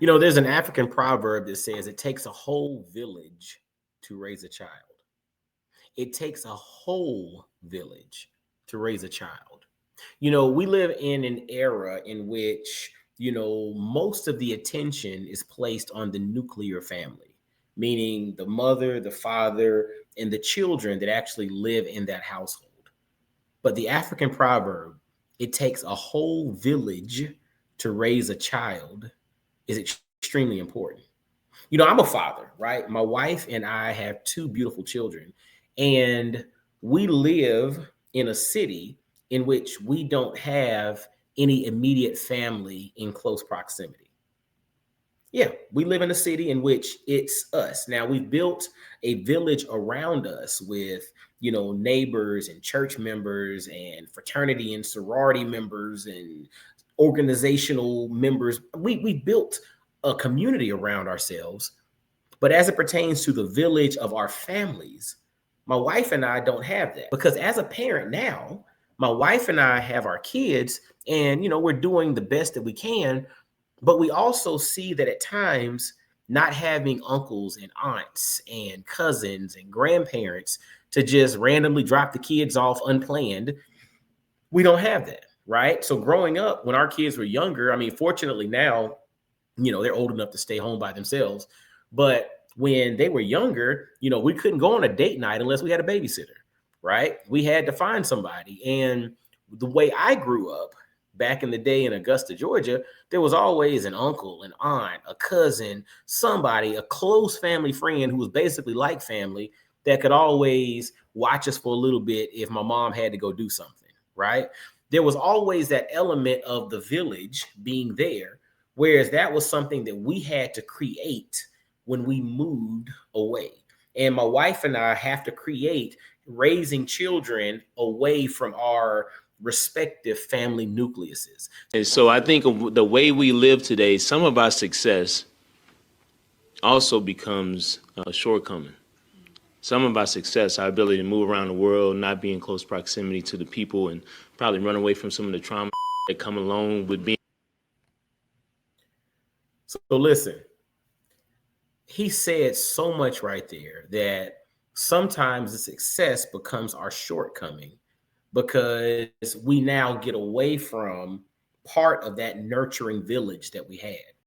There's an African proverb that says it takes a whole village to raise a child. It takes a whole village to raise a child. We live in an era in which, most of the attention is placed on the nuclear family, meaning the mother, the father, and the children that actually live in that household. But the African proverb, it takes a whole village to raise a child, is extremely important. I'm a father, right? My wife and I have two beautiful children, and we live in a city in which we don't have any immediate family in close proximity. Yeah, we live in a city in which it's us. Now, we've built a village around us with, neighbors and church members and fraternity and sorority members and organizational members. We built a community around ourselves, but as it pertains to the village of our families, my wife and I don't have that, because as a parent now, my wife and I have our kids, and we're doing the best that we can, but we also see that at times not having uncles and aunts and cousins and grandparents to just randomly drop the kids off unplanned, we don't have that, right? So growing up, when our kids were younger, I mean, fortunately now, they're old enough to stay home by themselves. But when they were younger, we couldn't go on a date night unless we had a babysitter, right? We had to find somebody. And the way I grew up back in the day in Augusta, Georgia, there was always an uncle, an aunt, a cousin, somebody, a close family friend who was basically like family that could always watch us for a little bit if my mom had to go do something, right? There was always that element of the village being there. Whereas that was something that we had to create when we moved away. And my wife and I have to create raising children away from our respective family nucleuses. And so I think of the way we live today, some of our success also becomes a shortcoming. Some of our success, our ability to move around the world, not be in close proximity to the people, and probably run away from some of the trauma that come along with being. So listen, he said so much right there that sometimes the success becomes our shortcoming because we now get away from part of that nurturing village that we had.